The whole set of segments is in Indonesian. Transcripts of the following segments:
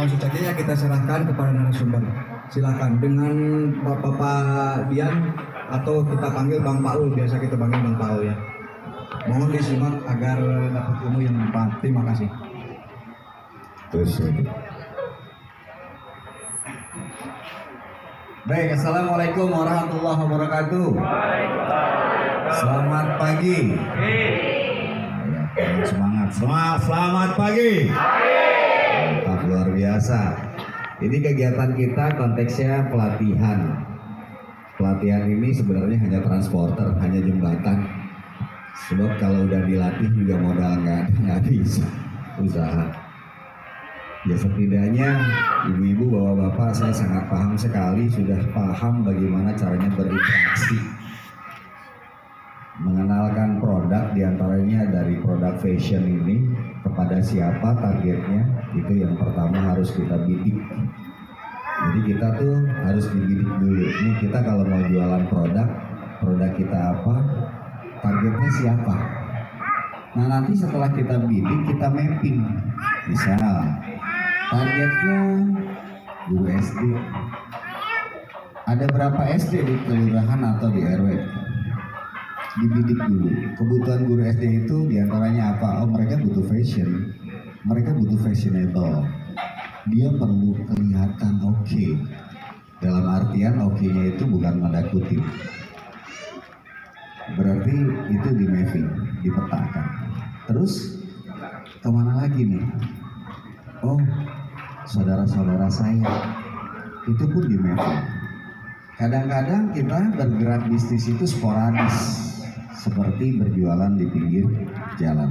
Langsung saja ya kita serahkan kepada narasumber. Silakan dengan Bapak Dian atau kita panggil Bang Paul, biasa kita panggil Bang Paul ya. Mohon disimak agar dapat ilmu yang bermanfaat. Terima kasih. Terus. Baik, assalamualaikum warahmatullahi wabarakatuh. Selamat pagi. Semangat, selamat pagi. Mantap, luar biasa. Ini kegiatan kita konteksnya pelatihan. Pelatihan ini sebenarnya hanya transporter, hanya jembatan. Sebab kalau udah dilatih juga modal nggak bisa usaha. Ya setidaknya ibu-ibu, bapak-bapak, saya sangat paham sekali, sudah paham bagaimana caranya berinteraksi, mengenalkan produk, diantaranya dari produk fashion ini kepada siapa targetnya, itu yang pertama harus kita bidik. Jadi kita tuh harus dibidik dulu. Ini kita kalau mau jualan produk kita apa, targetnya siapa. Nah nanti setelah kita bidik, kita mapping. Misal targetnya guru SD. Ada berapa SD di kelurahan atau di RW? Dibidik dulu. Kebutuhan guru SD itu diantaranya apa? Oh, mereka butuh fashion. Mereka butuh fashionable. Dia perlu kelihatan oke. Dalam artian oke-nya itu bukan tanda kutip. Berarti itu di mapping, dipetakan. Terus kemana lagi nih? Oh, saudara-saudara saya, itu pun di mapping. Kadang-kadang kita bergerak bisnis itu sporadis, seperti berjualan di pinggir jalan.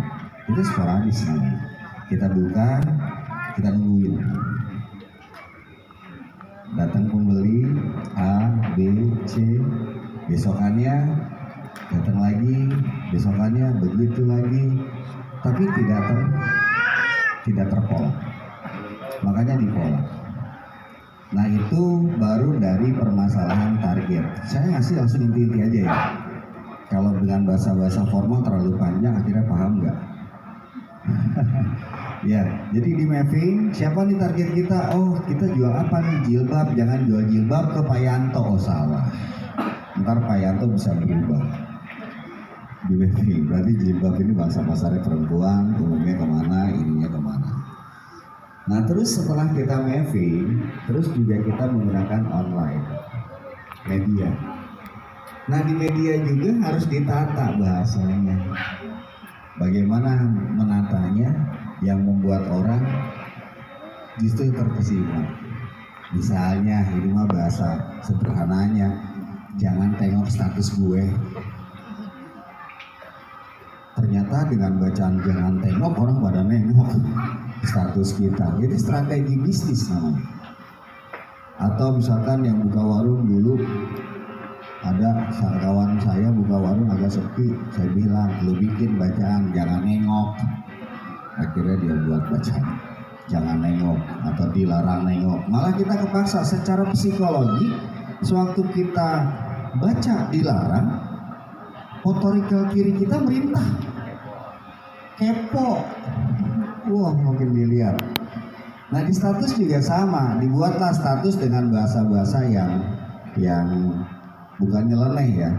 Itu sporadis namanya. Kita buka, kita nungguin. Datang pembeli A, B, C, besokannya datang lagi, besokannya begitu lagi, tapi tidak terpola. Makanya dipola. Nah itu baru dari permasalahan target. Saya ngasih langsung inti-inti aja ya. Kalau dengan bahasa-bahasa formal terlalu panjang, akhirnya paham nggak? Ya, jadi di mapping siapa nih target kita? Oh, kita jual apa nih? Jilbab. Jangan jual jilbab ke Pak Yanto. Oh salah. Ntar Pak Yanto bisa berubah. Di mapping. Berarti jilbab ini bahasa pasarnya perempuan, umumnya kemana, ininya kemana. Nah terus setelah kita mapping, terus juga kita menggunakan online media. Nah di media juga harus ditata bahasanya. Bagaimana menatanya yang membuat orang justru terkesima. Misalnya ini mah bahasa sederhananya, jangan tengok status gue. Ternyata dengan bacaan jangan tengok, orang pada nengok status kita. Itu strategi bisnis namanya. Atau misalkan yang buka warung dulu, ada kawan saya buka warung agak sepi, saya bilang lu bikin bacaan jangan nengok. Akhirnya dia buat bacaan jangan nengok atau dilarang nengok. Malah kita kepaksa secara psikologi, sewaktu kita baca dilarang, motorikel kiri kita merintah, kepo, wah mungkin dilihat. Nah di status juga sama, dibuatlah status dengan bahasa-bahasa yang bukan nyeleneh ya,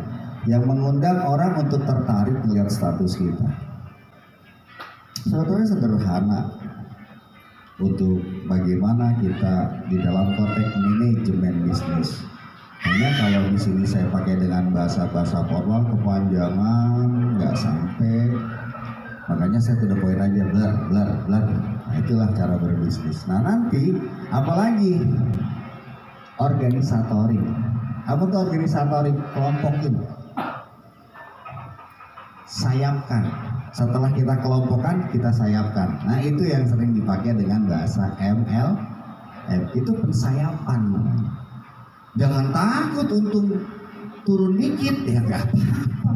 yang mengundang orang untuk tertarik melihat status kita. Sebetulnya sederhana untuk bagaimana kita di dalam konteks manajemen bisnis. Hanya kalau di sini saya pakai dengan bahasa-bahasa formal kepanjangan, nggak sampai. Makanya saya to the point aja, blar. Nah, itulah cara berbisnis. Nah nanti apalagi organisatorik. Apa tuh organisatorik? Kelompokin, sayapkan. Setelah kita kelompokkan, kita sayapkan. Nah itu yang sering dipakai dengan bahasa MLM. Itu pensayapan. Jangan takut untung turun dikit, ya nggak apa-apa.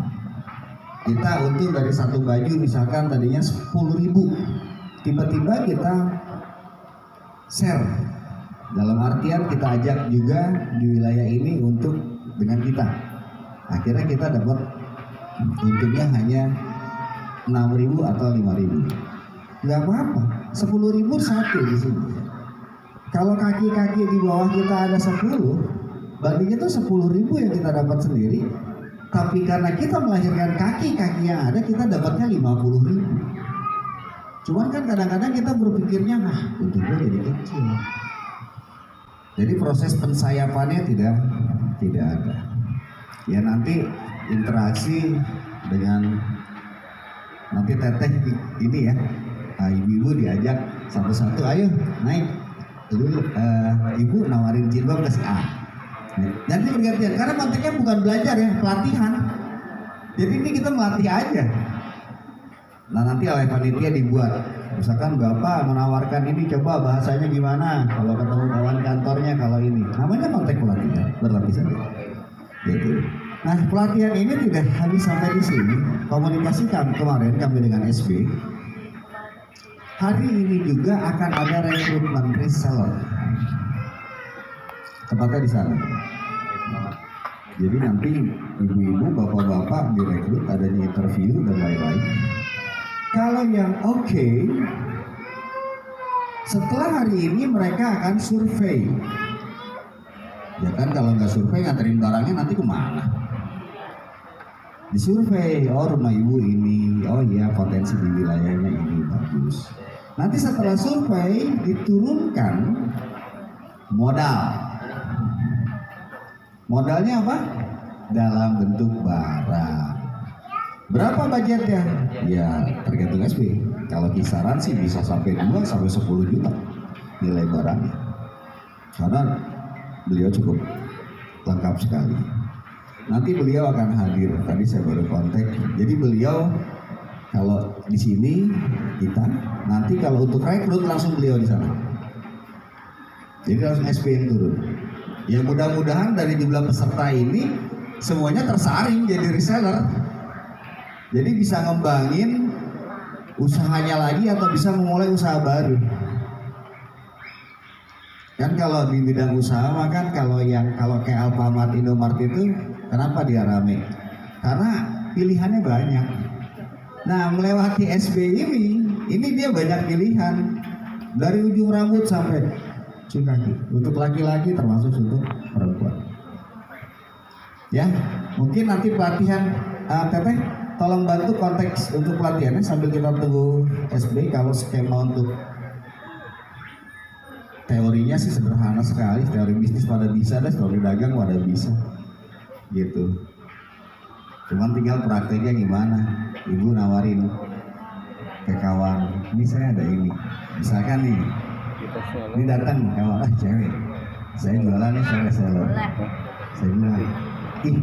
Kita untung dari satu baju misalkan tadinya 10.000, tiba-tiba kita share, dalam artian kita ajak juga di wilayah ini untuk dengan kita. Akhirnya kita dapat untungnya hanya 6.000 atau 5.000. Nggak apa-apa, 10.000 satu di sini. Kalau kaki-kaki di bawah kita ada 10, bandingnya itu 10.000 yang kita dapat sendiri. Tapi karena kita melahirkan kaki-kaki yang ada, kita dapatnya 50.000. Cuman kan kadang-kadang kita berpikirnya, nah untungnya jadi kecil. Jadi proses pensayapannya tidak ada. Ya nanti interaksi dengan nanti teteh ini ya, ibu-ibu diajak satu-satu, ayo naik. Dulu ibu nawarin jilbab ke si A. Nanti bergantian, karena konteksnya bukan belajar ya, pelatihan. Jadi ini kita melatih aja. Nah nanti oleh panitia dibuat, misalkan bapak menawarkan ini, coba bahasanya gimana kalau ketemu kawan kantornya, kalau ini namanya konteks pelatihan, berlatih saja gitu. Nah pelatihan ini tidak habis sampai di sini. Komunikasi kemarin kami dengan SB, hari ini juga akan ada rekrutmen reseller, tepatnya di sana. Jadi nanti ibu-ibu, bapak-bapak direkrut, adanya interview dan lain-lain. Kalau yang oke, setelah hari ini mereka akan survei. Ya kan kalau nggak survei nganterin barangnya nanti kemana? Disurvei, oh rumah ibu ini, oh iya potensi di wilayahnya ini bagus. Nanti setelah survei diturunkan modal. Modalnya apa? Dalam bentuk barang. Berapa budgetnya? Ya tergantung SB. Kalau kisaran sih bisa sampai 2 sampai 10 juta nilai barangnya. Karena beliau cukup lengkap sekali. Nanti beliau akan hadir. Tadi saya baru kontak. Jadi beliau kalau di sini kita, nanti kalau untuk rekrut langsung beliau di sana. Jadi langsung SB yang turun. Ya mudah-mudahan dari jumlah peserta ini semuanya tersaring jadi reseller. Jadi bisa ngembangin usahanya lagi atau bisa memulai usaha baru. Kan kalau di bidang usaha kan kalau kayak Alfamart, Indomart itu kenapa dia rame? Karena pilihannya banyak. Nah melewati SB ini dia banyak pilihan dari ujung rambut sampai kaki. Untuk laki-laki termasuk untuk perempuan. Ya, mungkin nanti pelatihan Teteh tolong bantu konteks untuk pelatihannya sambil kita tunggu SB. Kalau skema untuk teorinya sih sederhana sekali, teori bisnis pada bisa, dan teori dagang pada bisa, gitu. Cuman tinggal prakteknya gimana. Ibu nawarin ke kawan, ini saya ada ini, misalkan nih. Ini datang kawan cewek, saya jualan nih seller. Saya bilang, ih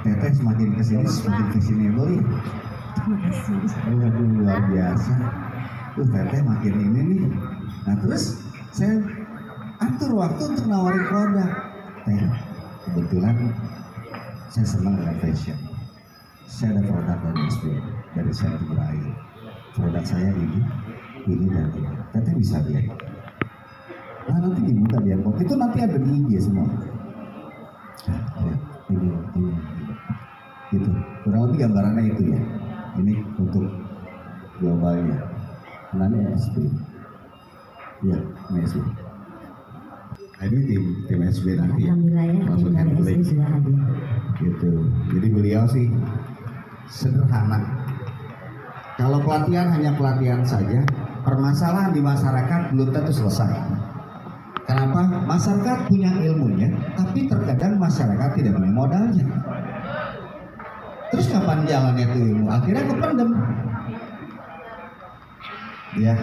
Teteh semakin kesini semakin fashionable ya. Waduh luar biasa. Teteh makin ini nih. Nah terus saya atur waktu untuk nawarin produk. Kebetulan saya senang dengan fashion. Saya ada produk dari SB, dari saya berair. Produk saya ini dan ini. Teteh bisa lihat. Nah nanti dibuka di handphone, itu nanti ada di IG semua. Ini, gitu. Kurang lebih gambarannya itu ya. Ini untuk globalnya. Nanti SB. Ya, SB. Ini tim SB nanti ya. Alhamdulillah ya, tim dari SB sudah hadir. Gitu. Jadi beliau sih sederhana. Kalau pelatihan hanya pelatihan saja, permasalahan di masyarakat belum tentu selesai. Kenapa? Masyarakat punya ilmunya, tapi terkadang masyarakat tidak punya modalnya. Terus kapan jalannya itu ilmu? Akhirnya kependem. Ya,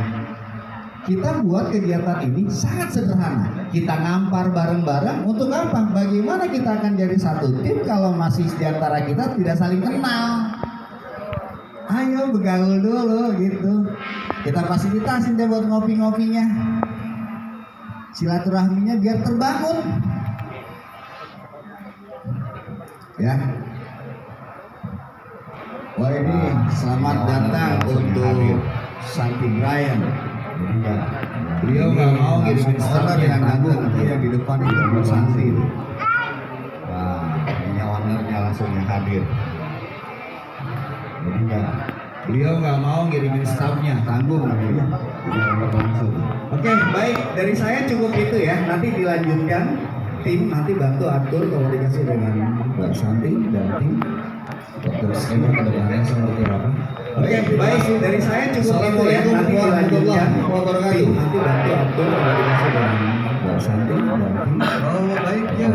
kita buat kegiatan ini sangat sederhana. Kita ngampar bareng-bareng untuk apa? Bagaimana kita akan jadi satu tim kalau masih di antara kita tidak saling kenal? Ayo bergaul dulu gitu. Kita fasilitasin deh buat ngopi-ngopinya. Silaturahminya biar terbangun. Ya. Wah ini selamat datang untuk Santi Brian. Jadi nggak, beliau nggak mau ngirimin staff yang nanggung, yang di depan itu Mbak Santi. Wah, ini ownernya langsung yang hadir. Jadi nggak, beliau nggak mau ngirimin staffnya, tanggung dia. Jadi owner langsung. Oke, baik, dari saya cukup itu ya. Nanti dilanjutkan tim nanti bantu atur komunikasi dengan Mbak Santi dan tim. Dokter skema kedepannya seperti apa? Oke, baik, dari saya cukup itu ya. Nanti dilanjutkan tim nanti bantu atur komunikasi dengan Mbak Santi dan tim. Oh baik ya.